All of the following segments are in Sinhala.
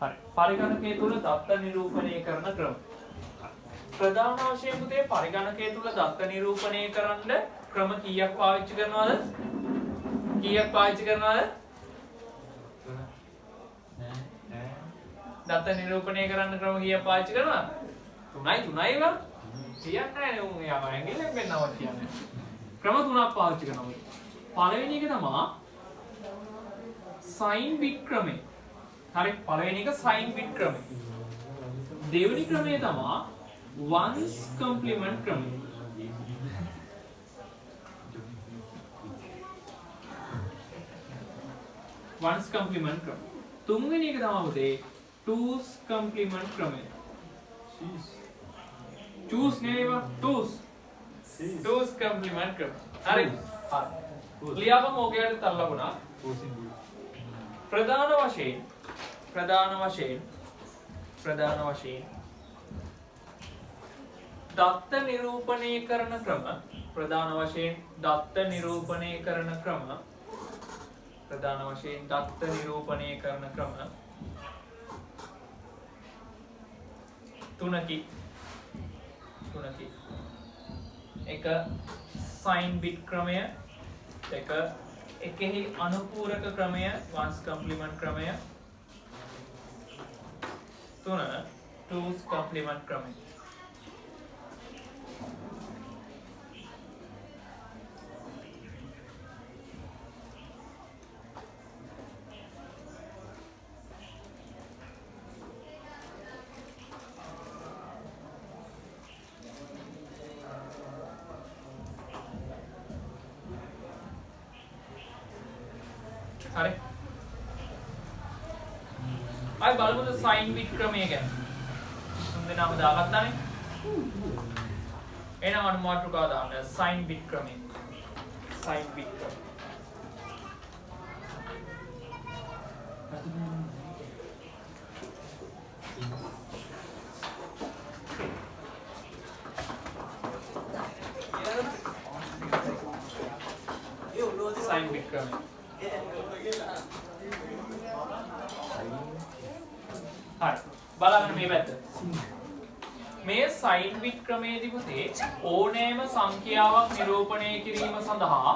හරි. පරිගණකයේ තුල දත්ත නිරූපණය කරන ක්‍රම. ප්‍රධාන වශයෙන් පුතේ පරිගණකයේ තුල දත්ත නිරූපණය කරන්න ක්‍රම කීයක් පාවිච්චි කරනවද? කීයක් පාවිච්චි කරනවද? දත්ත නිරූපණය කරන්න ක්‍රම කීයක් පාවිච්චි කරනවද? 3යි වා. කියන්නේ නැහැ නේ උන් යාම ඇඟිල්ලෙන් වෙන්නව කියන්නේ. ක්‍රම 3ක් පාවිච්චි කරනවා. පළවෙනි එක තමයි sin bit ක්‍රමය. හරි පළවෙනි එක sin bit ක්‍රමය. දෙවෙනි ක්‍රමය තමයි ones complement ක්‍රමය. ones complement ක්‍රමය. තුන්වෙනි එක තමයි පුතේ twos complement ක්‍රමය. choose නෙවෙයිවා twos complement ක්‍රමය. හරි. ලියාපම ඔකයට තල්ලුණා. ප්‍රධාන වශයෙන් දත්ත නිරූපණය කරන ක්‍රම තුනකි එක sin bit ක්‍රමය එකෙහි අනුපූරක ක්‍රමය ones complement ක්‍රමය තුන twos complement ක්‍රමය. හරි. අය බලමු sin bit ක්‍රමය ගැන. තුන් දෙනාම දාගත්තානේ. එහෙනම් අනු මාතෘකාව දාන්න sin bit ක්‍රමය. sin bit ක්‍රමය. sin bit ක්‍රමය. හරි බලන්න මේ පැත්ත. මේ sin bit ක්‍රමයේදී පුතේ ඕනෑම සංඛ්‍යාවක් නිරූපණය කිරීම සඳහා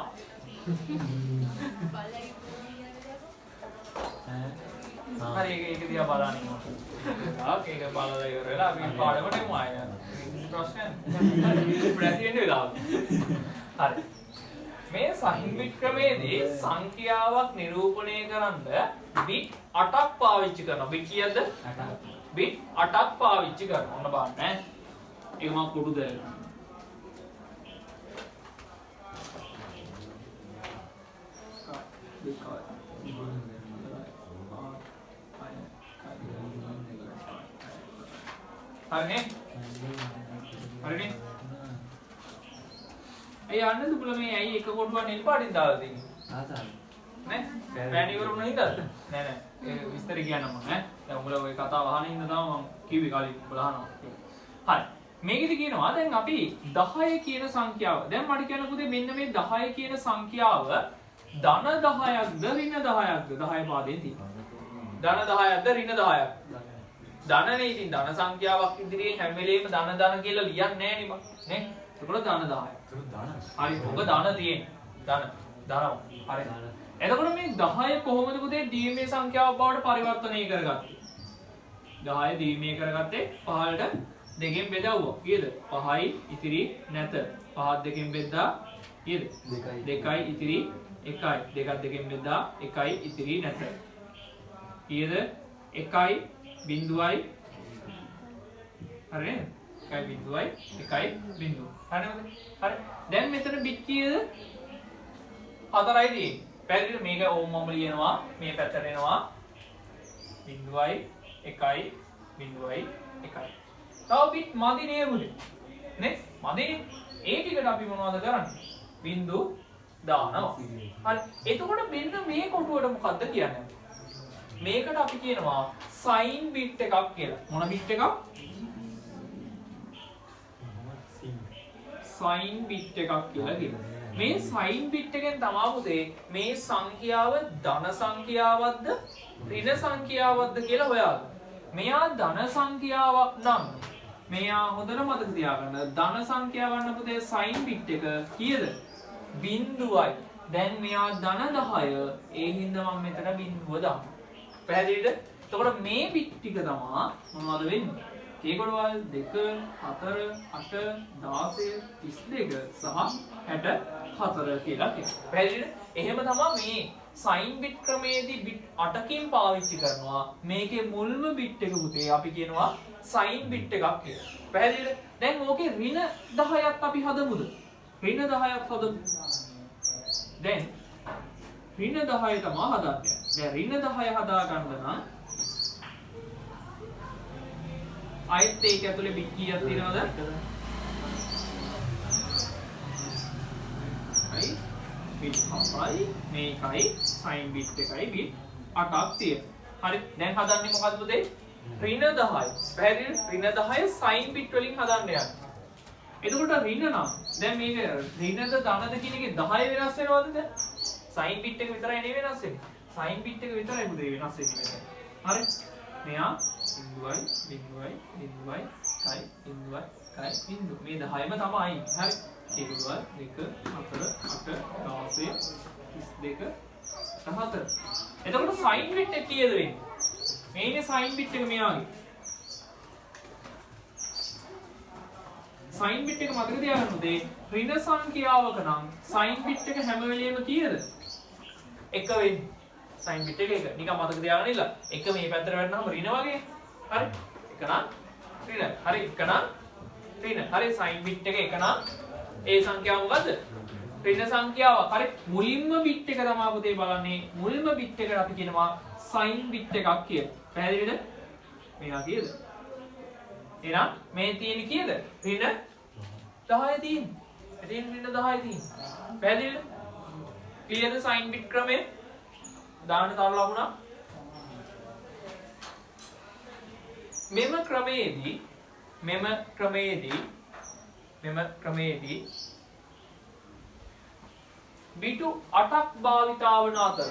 හරි ඒක දිහා බලන්න ඕන. ඒක බලලා ඉවරලා අපි පාඩමට යමු ආයෙ. ප්‍රශ්න ප්‍රතිෙන්නේ වෙලාව. හරි. මේ sin bit ක්‍රමයේදී සංඛ්‍යාවක් නිරූපණය කරන්න bit 8ක් පාවිච්චි කරනවා. bit කීයද? 8ක්. bit 8ක් පාවිච්චි කරනවා. ඔන්න බලන්න ඈ. ඒක මම කොටු දෙන්නම්. හරිනේ? හරිනේ? ඒ යන්නේ දුබල මේ ඇයි එක කොටුවක් නිල් පාටින් දාලා තියෙන්නේ? නේ? පෑන් ඉවර වුණා හින්දාද? නෑ ඒ විස්තර කියන්නම ඈ. දැන් උඹලා ඔය කතාව අහන ඉන්න තමයි මම කිව්වේ කලින් උඹලා අහනවා. හරි. මේකෙදි කියනවා දැන් අපි 10 කියන සංඛ්‍යාව. දැන් මට කියන්න පුතේ මෙන්න මේ 10 කියන සංඛ්‍යාව ධන 10ක්ද ඍණ 10ක්ද 10 පාදයෙන් තියෙනවා. ධන 10ක්ද ඍණ 10ක්ද? ධනනේ ඉතින් ධන සංඛ්‍යාවක් ඉදිරියේ හැම වෙලේම ධන කියලා ලියන්නේ නෑනේ මම. නේ? ඒකවල ධන 10යි. හරි ඔබ ධන තියෙන්නේ. ධන. හරි. එතකොට මේ 10 කොහොමද පුතේ DMA සංඛ්‍යාවක් බවට පරිවර්තනය කරගත්තේ? 10 DMA කරගත්තේ 15ට දෙකෙන් බෙදවුවා. කීයද? 5යි ඉතිරි නැත. 5ත් දෙකෙන් බෙදා කීයද? 2යි ඉතිරි 1යි. 2ත් දෙකෙන් බෙදා 1යි ඉතිරි නැත. කීයද? 1යි බිංදුවයි හරි නේද? 1යි බිංදුවයි 1යි බිංදුව. හරිද? හරි. දැන් මෙතන බිට් කීයද? 4යි තියෙන්නේ. පැහැදිලිද? මේක ඕම් මම ලියනවා. මේ පැත්තට එනවා. බිංදුවයි 1යි බිංදුවයි 1යි. තව බිට් මදි නේමුලේ. නේ? මදිනේ. ඒ ටිකට අපි මොනවද කරන්නේ? බිංදු දානවා. හරි. එතකොට මෙන්න මේ කොටුවට මොකද්ද කියන්නේ? මේකට අපි කියනවා sin bit එකක් කියලා. මොන bit එකක්? sin bit එකක් කියලා කියනවා. මේ sin bit එකෙන් තමයි පුතේ මේ සංඛ්‍යාව ධන සංඛ්‍යාවක්ද ඍණ සංඛ්‍යාවක්ද කියලා හොයාගන්න. මෙයා ධන සංඛ්‍යාවක් නම් මෙයා හොඳට මතක තියාගන්න. ධන සංඛ්‍යාව ගන්න පුතේ sin bit එක කීයද? 0යි. දැන් මෙයා ධන 10. ඒ හින්දා මම මෙතන 0 දානවා. පැහැදිලිද? එතකොට මේ bit ටික තමයි මොනවද වෙන්නේ? k කොටවල් 2 4 8 16 32 සහ 64 කියලා කියනවා. පැහැදිලිද? එහෙම තමයි මේ sin bit ක්‍රමයේදී bit 8කින් පාවිච්චි කරනවා. මේකේ මුල්ම bit එක පුතේ අපි කියනවා sin bit එකක් කියලා. පැහැදිලිද? දැන් ඕකේ ඍණ 10ක් අපි හදමුද? ඍණ 10ක් හදමු. දැන් ඍණ 10 තමයි හදන්නේ. දැන් ඍණ 10 හදා ගන්න නම් ආයෙත් ඒක ඇතුලේ bit කීයක් තියෙනවද? හරි. bit 4යි මේකයි sin bit එකයි bit 8ක් තියෙනවා. හරි. දැන් හදන්නේ මොකද්ද පුතේ? ඍණ 10යි. පැහැදිලිද? ඍණ 10 sin bit වලින් හදන්න යන්නේ. එතකොට ඍණ නම් දැන් මේක ඍණද ධනද කියන එකේ 10 වෙනස් වෙනවද දැන්? sin bit එක විතරයි නේ වෙනස් වෙන්නේ. sin bit එක විතරයි පුතේ වෙනස් වෙන්නේ මෙතන. හරි. මෙයා 0යි 0යි 0යි 1යි 0යි 1යි 0. මේ 10ම තමයි. හරි. ඒක දුවල් 2 4 8 16 32 14. එතකොට sin bit එක කීයද වෙන්නේ? මේනේ sin bit එක මෙයාගේ. sin bit එක මතක තියාගන්න උදේ ඍණ සංඛ්‍යාවක නම් sin bit එක හැම වෙලෙම කීයද? 1 වෙන්නේ. sin bit එක 1. නිකන් මතක තියාගන්න ඉල්ල. 1 මේ පැත්තට වැටෙනම ඍණ වගේ. හරි. 1 නම් ඍණ. හරි 1 නම් ඍණ. හරි sin bit එක 1 නම් ඒ සංඛ්‍යාව මොකද්ද? ඍණ සංඛ්‍යාවක්. හරි. මුලින්ම bit එක තමයි පුතේ බලන්නේ. මුල්ම bit එකට අපි කියනවා sin bit එකක් කියලා. පැහැදිලිද? මේවා කීයද? එහෙනම් මේ තියෙන්නේ කීයද? ඍණ 10 තියෙන්නේ. එතෙන් ඍණ 10 තියෙන්නේ. පැහැදිලිද? ක්ලියර්ද sin bit ක්‍රමය? දාන්න තව ලකුණක්. මෙම ක්‍රමයේදී බිටු 8ක් භාවිතා වන අතර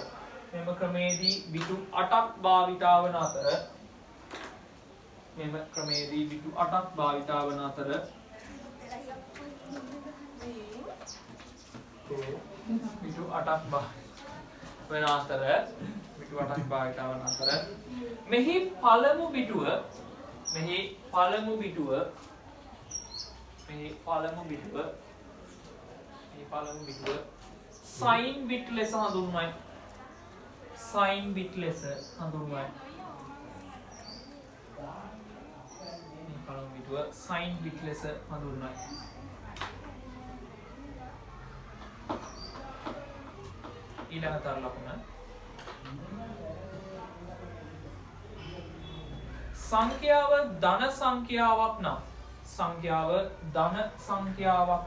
මෙම ක්‍රමයේදී බිටු 8ක් භාවිතා වන අතර බිටු 8ක් භාවිතා වන අතර මෙහි පළමු බිටුව sin bit ලෙස හඳුන්වයි. sin bit ලෙස හඳුන්වයි. මේ පළමු බිටුව sin bit ලෙස හඳුන්වයි. ඊළඟ තර ලකුණ සංඛ්‍යාව ධන සංඛ්‍යාවක් නම් සංඛ්‍යාව ධන සංඛ්‍යාවක්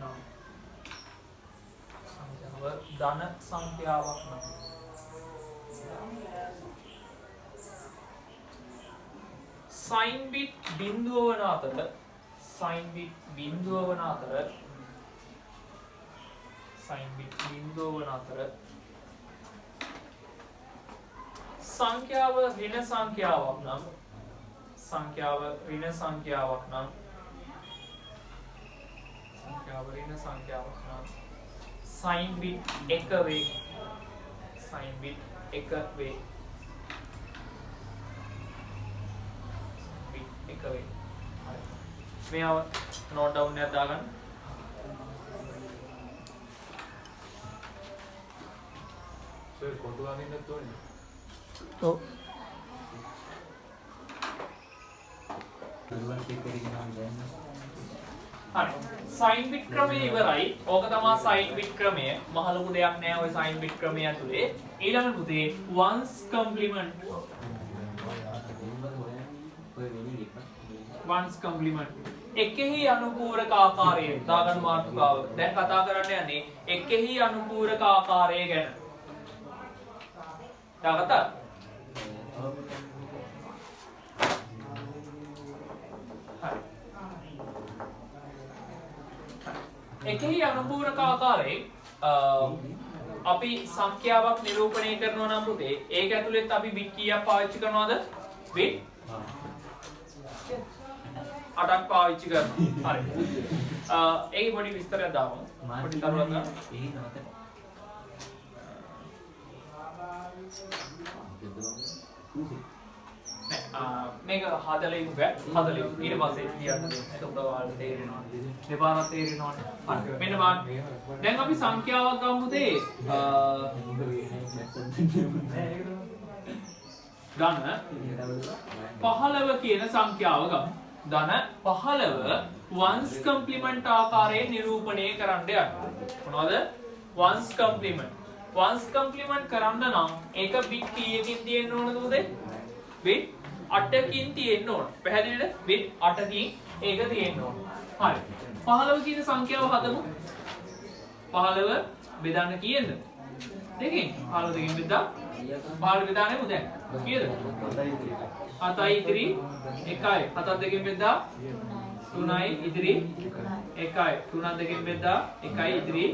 නම් sin bit බිඳුව වන අතර සංඛ්‍යාව ඍණ සංඛ්‍යාවක් නම් sin bit 1 වේ. මේව නෝට් ඩවුන් එකක් දාගන්න. සර් කොටු ගන්නත් ඕනේ. ඔව්. හරි. sin bit ක්‍රමය ඉවරයි. ඕක තමයි sin bit ක්‍රමය. මහ ලොකු දෙයක් නෑ ওই sin bit ක්‍රමය ඇතුලේ. ඊළඟ පුතේ ones complement. ones complement. එකෙහි අනුපූරක ආකාරය දාගන්න මාතෘකාව. දැන් කතා කරන්න යන්නේ එකෙහි අනුපූරක ආකාරය ගැන. දාගත්තා? හරි. එකෙහි අනුපූරක ආකාරයේ අපි සංඛ්‍යාවක් නිරූපණය කරනවා නම් පුතේ ඒක ඇතුළෙත් අපි බිට් කීයක් පාවිච්චි කරනවද? බිට් 8ක් පාවිච්චි කරනවා. හරි. ඒකේ පොඩි විස්තරයක් දාමු. පොඩි තරුවක් ගන්න. මේක හදලා ඉන්න බෑ. හදලා ඊට පස්සේ කියන්න දෙන්න. එතකොට ඔයාලට තේරෙනවා. දෙපාරක් තේරෙනවනේ. හරි. මෙන්න බලන්න. දැන් අපි සංඛ්‍යාවක් ගමු පුතේ. ධන 15 කියන සංඛ්‍යාව ගමු. ධන 15 වන්ස් කම්ප්ලිමන්ට් ආකාරයෙන් නිරූපණය කරන්න යන්න. මොනවද? වන්ස් කම්ප්ලිමන්ට්. වන්ස් කම්ප්ලිමන්ට් කරන්න නම් ඒක බිට් කීයකින් තියෙන්න ඕනද පුතේ? බිට් 8කින් තියෙන්න ඕන. පැහැදිලිද? බිට් 8කින් ඒක තියෙන්න ඕන. හරි. 15 කියන සංඛ්‍යාව හදමු. 15 බෙදන්න කීයද? දෙකෙන්. 15 දෙකෙන් බෙදා 15 බෙදාන්නේ මොකද? කීයද? 7යි ඉතිරි 1යි. 7ක් දෙකෙන් බෙදා 3යි ඉතිරි 1යි. 3ක් දෙකෙන් බෙදා 1යි ඉතිරි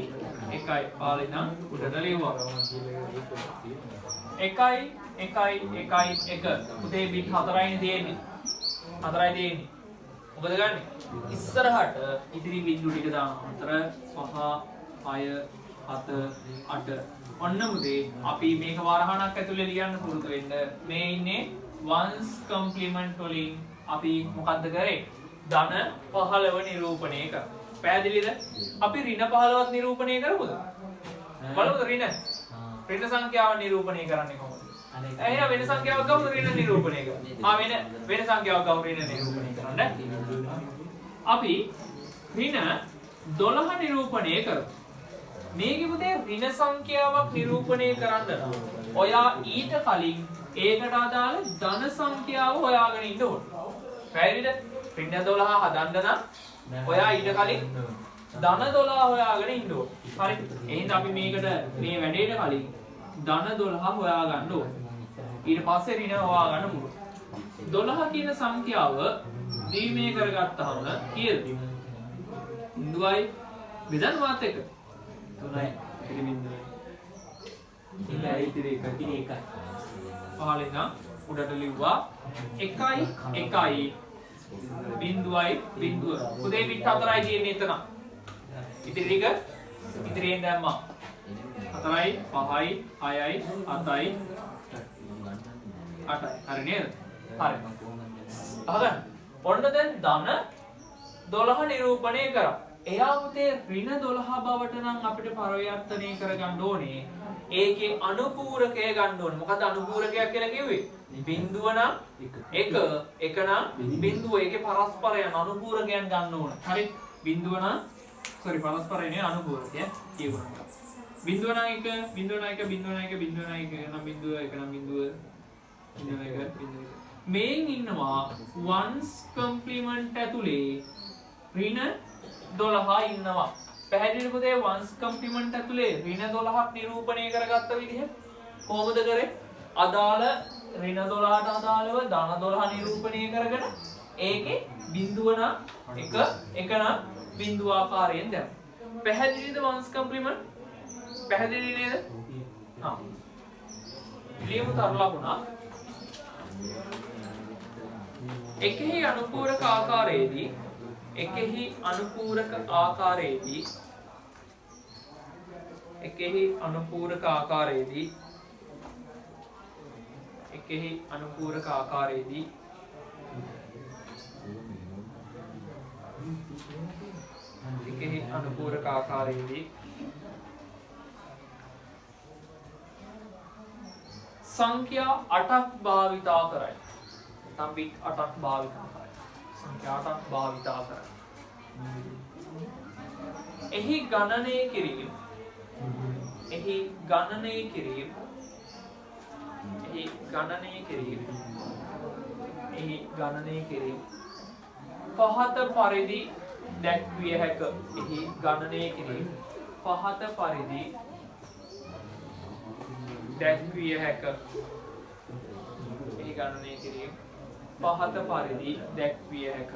1යි. පාලි නම් උඩට ලියුවා. 1යි 1යි 1යි 1. පුතේ බිට් 4යිනේ තියෙන්නේ. 4යි තියෙන්නේ. මොකද ගන්නෙ? ඉස්සරහට ඉතිරි බිඳු ටික දානවා. 4 5 6 7 8. ඔන්න මුදේ අපි මේක වරහණක් ඇතුලේ ලියන්න පුරුදු වෙන්න. මේ ඉන්නේ වන්ස් කම්ප්ලිමන්ට් වලින් අපි මොකද්ද කරේ? ධන 15 නිරූපණය කර. පැහැදිලිද? අපි ඍණ 15වත් නිරූපණය කරමුද? බලමුද ඍණ? ඍණ සංඛ්‍යාව නිරූපණය කරන්නේ කොහොමද? එහෙනම් වෙන සංඛ්‍යාවක් ගමු ඍණ නිරූපණය කරන්න. වෙන සංඛ්‍යාවක් ගමු ඍණ නිරූපණය කරන්න. අපි ඍණ 12 නිරූපණය කරමු. මේකේ පුතේ ඍණ සංඛ්‍යාවක් නිරූපණය කරන්න නම් ඔයා ඊට කලින් ඒකට අදාළ ධන සංඛ්‍යාව හොයාගෙන ඉන්න ඕන. පැහැදිලිද? ඍණ 12 හදන්න නම් ඔයා ඊට කලින් ධන 12 හොයාගෙන ඉන්න ඕන. හරි. එහෙනම් අපි මේකට මේ වැඩේට කලින් ධන 12 හොයාගන්න ඕන. ඊට පස්සේ ඍණ හොයාගන්න පුළුවන්. 12 කියන සංඛ්‍යාව දීමේ කරගත්තාම කීයද? බිඳුවයි බෙදන්න මාත් එක 3යි ඉතිරි බිඳුවයි 1යි ඉතිරි 1 පහලින් නම් උඩට ලිව්වා 1යි 1යි බිඳුවයි බිඳුව. පුතේ බිට් 4යි තියෙන්නේ එතන. ඉතිරි ටික ඉතිරියෙන් දැම්මා. 4යි 5යි 6යි 7යි 8යි. හරි නේද? හරි. අහගන්න. ඔන්න දැන් ධන 12 නිරූපණය කරා. එයා පුතේ ඍණ 12 බවට නම් අපිට පරිවර්තනය කරගන්න ඕනේ. ඒකේ අනුපූරකය ගන්න ඕනේ. මොකද අනුපූරකයක් කියලා කිව්වේ? බිඳුව නම් 1 1 නම් බිඳුව. ඒකේ පරස්පරයන් අනුපූරකයන් ගන්න ඕනේ. හරි. බිඳුව නම් පරස්පරය නේ අනුපූරකය කියවනවා. බිඳුව නම් 1 බිඳුව නම් 1 බිඳුව නම් 1 බිඳුව නම් 1 නම් බිඳුව 1 නම් බිඳුව බිඳුව 1 බිඳුව 1. මේන් ඉන්නවා වන්ස් කම්ප්ලිමන්ට් ඇතුලේ ඍණ 12 ඉන්නවා. පැහැදිලිද පුතේ? වන්ස් කම්ප්ලිමන්ට් ඇතුලේ ඍණ 12ක් නිරූපණය කරගත්ත විදිහ කොහොමද කරේ? අදාළ ඍණ 12ට අදාළව ධන 12 නිරූපණය කරගෙන ඒකේ බිඳුව නම් 1 1 නම් බිඳුව ආකාරයෙන් දැම්මා. පැහැදිලිද වන්ස් කම්ප්ලිමන්ට්? පැහැදිලි නේද? හා. ලියමු තරලකුණා. එකෙහි අනුපූරක ආකාරයේදී එකෙහි අනුපූරක ආකාරයේදී එකෙහි අනුපූරක ආකාරයේදී එකෙහි අනුපූරක ආකාරයේදී එකෙහි අනුපූරක ආකාරයේදී සංඛ්‍යා 8ක් භාවිතා කරයි. නැත්නම් බිට් 8ක් භාවිතා කරයි. සංඛ්‍යා 8ක් භාවිතා කරයි. එහි ගණනය කිරීම එහි ගණනය කිරීම එහි ගණනය කිරීම එහි ගණනය කිරීම පහත පරිදි දැක්විය හැක. එහි ගණනය කිරීම පහත පරිදි දැක්විය හැක. එහි ගණනය කිරීම පහත පරිදි දැක්විය හැක.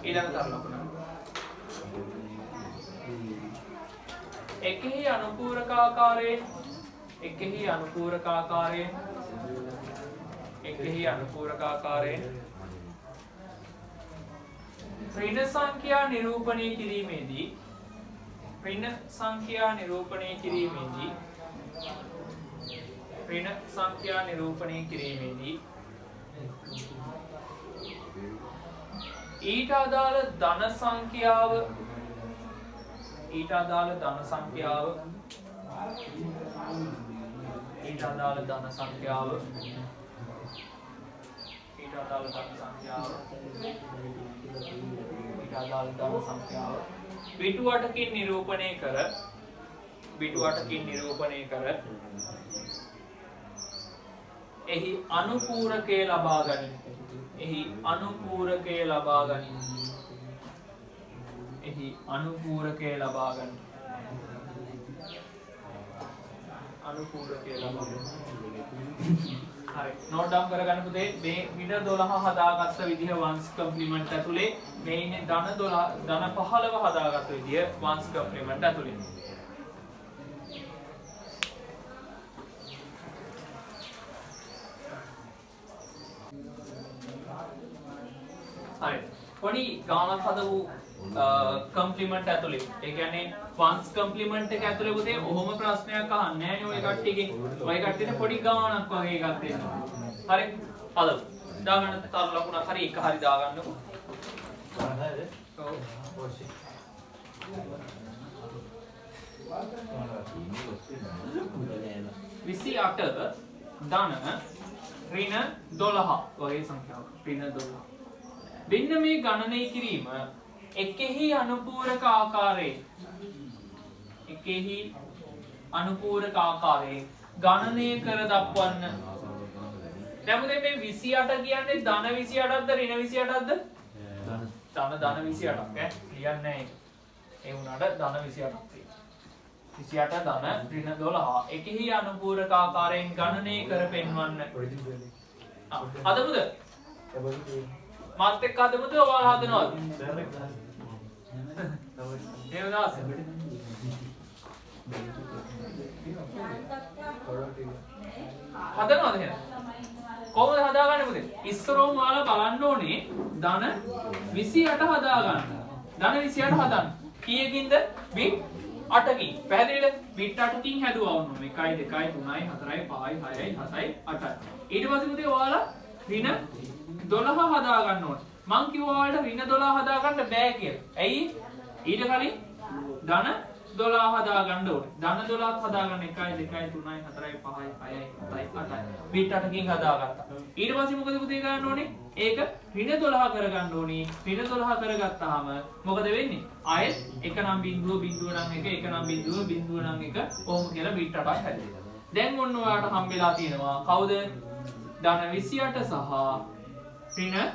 ඊළඟ තරලකුණ. එකෙහි අනුපූරකාකාරයෙන් එකෙහි අනුපූරකාකාරයෙන් එකෙහි අනුපූරකාකාරයෙන් ඍණ සංඛ්‍යා නිරූපණය කිරීමේදී ඍණ සංඛ්‍යා නිරූපණය කිරීමේදී ඍණ සංඛ්‍යා නිරූපණය කිරීමේදී ඊට අදාළ ධන සංඛ්‍යාව ඊට අදාළ ධන සංඛ්‍යාව ඊට අදාළ ධන සංඛ්‍යාව ඊට අදාළ ධන සංඛ්‍යාව ඊට අදාළ ධන සංඛ්‍යාව පිටු 8කින් නිරූපණය කර පිටු 8කින් නිරූපණය කර එහි අනුපූරකය ලබා ගනිමු එහි අනුපූරකය ලබා ගනිමු එහි අනුපූරකය ලබා ගනිමු අනුපූරකය ලබා ගනිමු හරි නෝට් ඩවුන් කරගන්න පුතේ මේ විතර 12 හදාගත්ත විදිහ වන්ස් කම්ප්ලිමන්ට් ඇතුලේ මේ ඉන්නේ ධන 12 ධන 15 හදාගත්ත විදිහ වන්ස් කම්ප්ලිමන්ට් ඇතුලේ හරි පොඩි ගානක් හදපු කම්ප්ලිමන්ට් ඇතුලේ ඒ කියන්නේ වන්ස් කම්ප්ලිමන්ට් එක ඇතුලේ පුතේ ඔහොම ප්‍රශ්නයක් අහන්නේ නැහැ නේ ඔය කට්ටියගේ ඔය කට්ටියට පොඩි ගානක් වගේ එකක් දෙන්නවා හරි හදමු දාගන්න තර ලකුණක් හරි එක හරි දාගන්නකො ඔව් 28 ධන ඍණ 12 වගේ සංඛ්‍යාවක් ඍණ 12 මෙන්න මේ ගණනය කිරීම එකෙහි අනුපූරක ආකාරයෙන් එකෙහි අනුපූරක ආකාරයෙන් ගණනය කර දක්වන්න. දැන් මොකද මේ 28 කියන්නේ ධන 28ක්ද ඍණ 28ක්ද? ධන 28ක් ඈ කියන්නේ ඒ වුණාට ධන 28ක් තියෙනවා. 28 ධන ඍණ 12 එකෙහි අනුපූරක ආකාරයෙන් ගණනය කර පෙන්වන්න. අදමුද? මාත් එක්ක හදමුද ඔයාලා හදනවද? දේවදාස හදනවද එහෙනම්? කොහොමද හදාගන්නේ පුතේ? ඉස්සරෝම ඔයාලා බලන්න ඕනේ ධන 28 හදාගන්න. ධන 28 හදන්න. කීයකින්ද? බිට් 8කින්. පැහැදිලිද? බිට් 8කින් හැදුවා වුණා. 1 2 3 4 5 6 7 8. ඊට පස්සේ පුතේ ඔයාලා ඍණ 12 හදා ගන්න ඕනේ. මං කිව්වා ඔයාලට ඍණ 12 හදා ගන්න බෑ කියලා. ඇයි? ඊට කලින් ධන 12 හදා ගන්න ඕනේ. ධන 12ත් හදා ගන්න 1 2 3 4 5 6 7 8. බිට් 8කින් හදාගත්තා. ඊට පස්සේ මොකද පුතේ ගන්න ඕනේ? ඒක ඍණ 12 කරගන්න ඕනේ. ඍණ 12 කරගත්තාම මොකද වෙන්නේ? ආයෙත් එක නම් බිඳුව බිඳුව නම් එක එක නම් බිඳුව බිඳුව නම් එක කොහොම කියලා බිට් 8ක් හැදෙනවා. දැන් ඔන්න ඔයාලට හම්බෙලා තියෙනවා කවුද? ධන 28 සහ ඍණ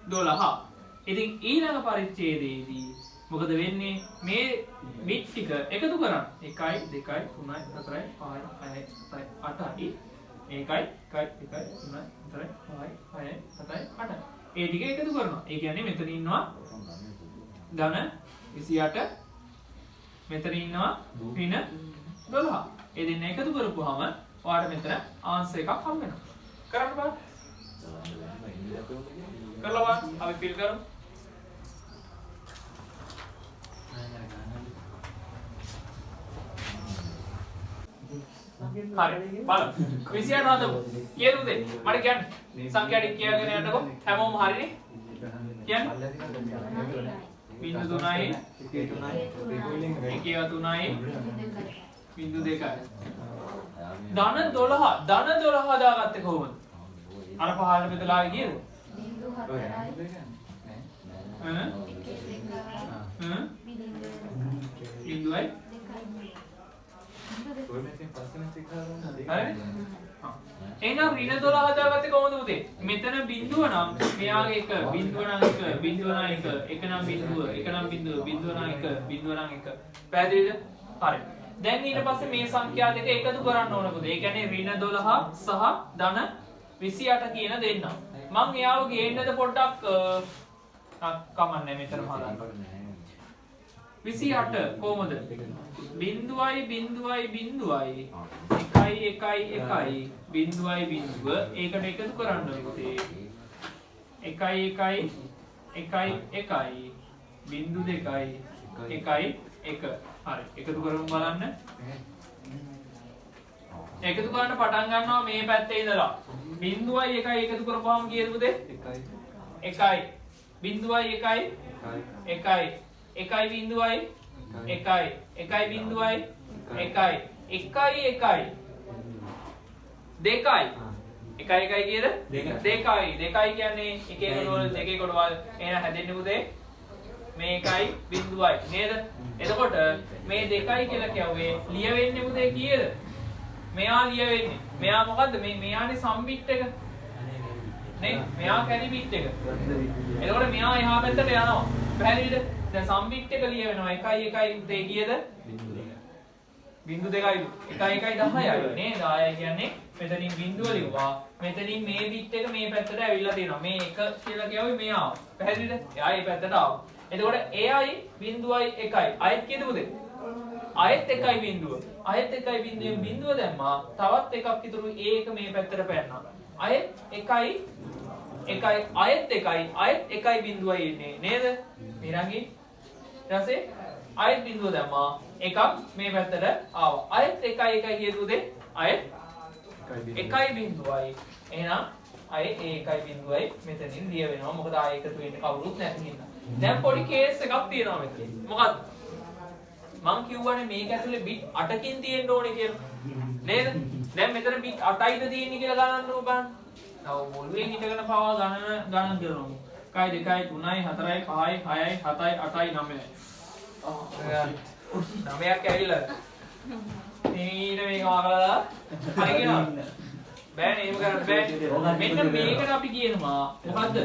12. ඉතින් ඊළඟ පරිච්ඡේදයේදී මොකද වෙන්නේ? මේ බිට් ටික එකතු කරන්න. 1 2 3 4 5 6 7 8යි. 1 1 2 3 4 5 6 7 8. ඒ ටික එකතු කරනවා. ඒ කියන්නේ මෙතන ඉන්නවා ධන 28 මෙතන ඉන්නවා ඍණ 12. ඒ දෙන්න එකතු කරපුවාම ඔයාලට මෙතන ආන්සර් එකක් හම්බ වෙනවා. කරන්න බලන්න. කරලා බලන්න. අපි ෆිල් කරමු. හරි බලන්න 28 හදමු කීයද උදේ මට කියන්න සංඛ්‍යා ටික කියගෙන යන්නකො හැමෝම හරිනේ කියන්න බිංදු 3යි 1 3යි බිංදු 2යි ධන 12 හදාගත්තේ කොහොමද අර පහළට බෙදලා ගියද බිංදුවයි එහෙනම් ඍණ 12 හදාගත්තේ කොහොමද පුතේ? මෙතන බිඳුව නම් මෙයාගේ 1 බිඳුව නම් 1 බිඳුව නම් 1 එක නම් බිඳුව එක නම් බිඳුව බිඳුව නම් 1 බිඳුව නම් 1 පැහැදිලිද? හරි. දැන් ඊට පස්සේ මේ සංඛ්‍යා දෙක එකතු කරන්න ඕන පුතේ. ඒ කියන්නේ ඍණ 12 සහ ධන 28 කියන දෙන්න. මම එයාව ගේන්නද පොඩ්ඩක් කමන්නේ මෙතනම හදාන්න. 28 කොහොමද? බිඳුවයි බිඳුවයි බිඳුවයි 1 1 1 බිඳුවයි බිඳුව ඒකට එකතු කරන්න පුතේ 1 1 1 1 බිඳු 2 1 1 හරි එකතු කරමු බලන්න එකතු කරන්න පටන් ගන්නවා මේ පැත්තේ ඉඳලා බිඳුවයි 1 එකතු කරපුවාම කීයද පුතේ 1 බිඳුවයි 1 1 1 බිඳුවයි 1 1 බිඳුවයි 1 1 1 දෙකයි 1 1 කීයද දෙකයි කියන්නේ එකේ කොටවල් එහෙනම් හැදෙන්නේ පුතේ මේ 1 බිඳුවයි නේද එතකොට මේ 2යි කියලා කියුවේ ලියවෙන්නේ පුතේ කීයද මෙයා ලියවෙන්නේ මෙයා මොකද්ද මෙයානේ සම් බිට් එක නේ මෙයා කැරි බිට් එක එතකොට මෙයා එහා පැත්තට යනවා පැහැදිලිද දැන් සම් බිට් එක ලියවෙනවා 1 1 උතේ කීයද බිංදු 2යි 1 1 10යි නේද 10 කියන්නේ මෙතනින් බිංදුව ලිව්වා මෙතනින් මේ බිට් එක මේ පැත්තට ඇවිල්ලා තියෙනවා මේ 1 කියලා කියුවේ මෙයා පැහැදිලිද එයා මේ පැත්තට ආවා එතකොට එයයි බිංදුවයි 1යි අයත් කීයද පුතේ අයත් 1යි බිංදුව අයත් 1යි බිංදුවෙන් බිංදුව දැම්මා තවත් එකක් ඉතුරු ඒක මේ පැත්තට පැන්නා අයත් 1යි 1යි අයත් 1යි බිංදුවයි එන්නේ නේද ඊළඟින් ඊට පස්සේ අයත් බිංදුව දැම්මා එකක් මේ පැත්තට ආවා අයත් 1 1 කියදුදේ අයත් 1 බිංදුවයි එහෙනම් අය ඒ 1 බිංදුවයි මෙතනින් ලිය වෙනවා මොකද ආයෙ එකතු වෙන්න කවුරුත් නැති හින්දා දැන් පොඩි කේස් එකක් තියෙනවා මෙතන මොකද්ද මං කියවනේ මේක ඇතුලේ බිට් 8කින් තියෙන්න ඕනේ කියලා නේද දැන් මෙතන බිට් 8යිද තියෙන්නේ කියලා ගණන් කරමු බලන්න තව මොළුවේ හිටගෙන පවා ගණන් කරමු 1 2 3 4 5 6 7 8 9යි නමයක් ඇවිල්ලා ඊට මේක වගලා හරි කියනවා බෑනේ එහෙම කරන්න බෑ මෙන්න මේකට අපි කියනවා මොකද්ද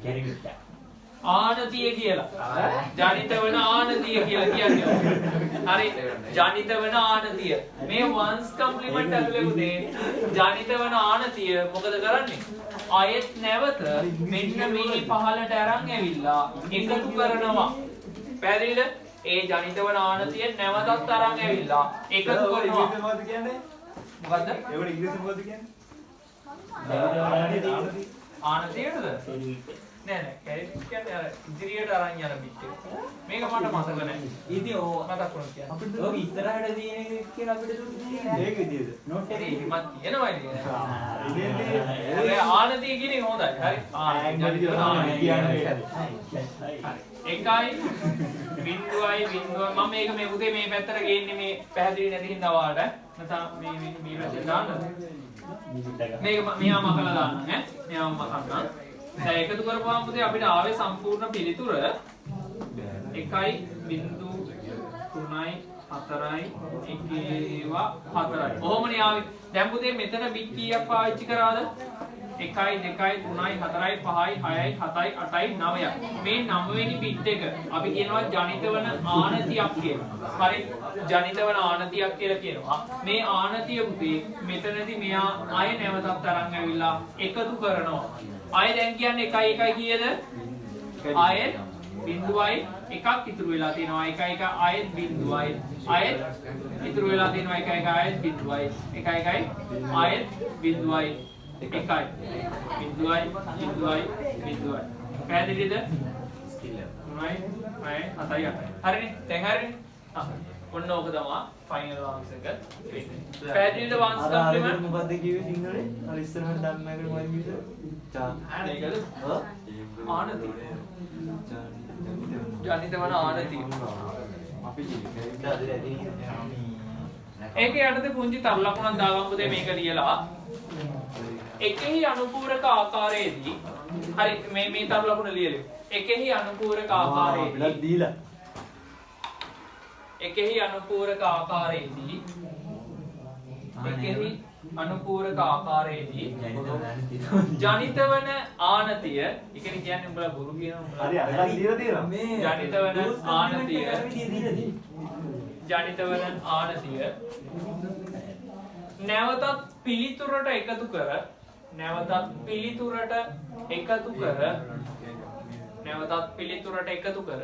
කෙරිවිට ආනතිය කියලා ජනිත වන ආනතිය කියලා කියන්නේ හරි ජනිත වන ආනතිය මේ වන්ස් කම්ප්ලිමන්ට් ඇතුලේ උදේ ජනිත වන ආනතිය මොකද කරන්නේ ආයෙත් නැවත මෙන්න මේ පහලට අරන් ඇවිල්ලා එකතු කරනවා පැහැදිලිද ඒ ජනිත වන ආනතිය නැවතත් අරන් ඇවිල්ලා එකතු කරනවා මොකද්ද කියන්නේ මොකද්ද ඒවට ඉංග්‍රීසි මොකද්ද කියන්නේ ආනතියද නෑ කැරිබිට් කියන්නේ අර ඉදිරියට අරන් යන බිට් එක. මේක මට මතක නැහැ. ඉතින් ඕ මතක් වුණා කියන්නේ. අපිට ඔය ඉස්සරහට තියෙන එක කියලා අපිට දුන්නේ මේක විදියද? නෝට් එකේ මත් කියනවා ඉතින්. ඒ ආනතිය කියන්නේ හොඳයි. හරි. ආනතිය කියන්නේ. එකයි බිඳුවයි මම මේක මේ උදේ මේ පැත්තට ගේන්නේ මේ පැහැදිලි නැති හින්දා ඔයාලට. නැත්නම් මේ පැත්තට දාන්න. මේක මෙහාම අහලා දාන්න ඈ. මෙහාම මතන්න. දැන් එකතු කරපුවාම පුතේ අපිට ආවේ සම්පූර්ණ පිළිතුර 1.3 4යි 4යි. ඔහොමනේ ආවේ. දැන් පුතේ මෙතන බිට් කීයක් පාවිච්චි කරාද? 1 2 3 4 5 6 7 8 9යි. මේ 9 වෙනි බිට් එක අපි කියනවා ජනිත වන ආනතියක් කියලා. හරි. ජනිත වන ආනතියක් කියලා කියනවා. මේ ආනතිය පුතේ මෙතනදී මෙයා ආය නැවතත් අරන් ඇවිල්ලා එකතු කරනවා. ආය දැන් කියන්නේ 1 1 කීයද? ආයෙත් බිඳුවයි එකක් ඉතුරු වෙලා තියෙනවා 1 1 ආයෙත් බිඳුවයි ආයෙත් ඉතුරු වෙලා තියෙනවා 1 1 ආයෙත් බිඳුවයි 1 1 ආයෙත් බිඳුවයි 1යි බිඳුවයි බිඳුවයි පැහැදිලිද? right 7යි 8යි හරිනේ දැන් හරිනේ ඔන්න ඕක තමයි ෆයිනල් ආන්සර් එක වෙන්නේ පැහැදිලිද වන්ස් කම්ප්ලිමන්ට් මොකද්ද කිව්වේ සිංහලේ අර ඉස්සරහට ධම්මයකට මොකද කිව්වේ මේකද ආනති ජනිත වන ආනති අපි කිව්වේ ඒකේ යටතේ පුංචි තරු ලකුණක් දාගමු පුතේ මේක ලියලා එකෙහි අනුපූරක ආකාරයේදී හරි මේ තරු ලකුණ ලියලා එකෙහි අනුපූරක ආකාරයේදී දීලා එකෙහි අනුපූරක ආකාරයේදී එකෙහි අනුපූරක ආකාරයේදී ජනිත වන ආනතිය ඒ කියන්නේ උඹලා ගුරු කියන උඹලා හරි අරන් දීලා තියෙනවා මේ ජනිත වන ආනතිය ජනිත වන ආනතිය නැවතත් පිළිතුරට එකතු කර නැවතත් පිළිතුරට එකතු කර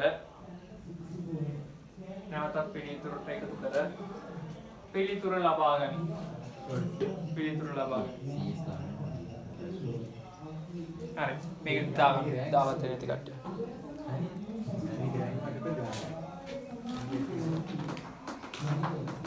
පිළිතුර ලබා ගනි. පිළිතුර ලබා ගනි. හරි මේක දාගන්න දාවත් නැති කට්ටිය.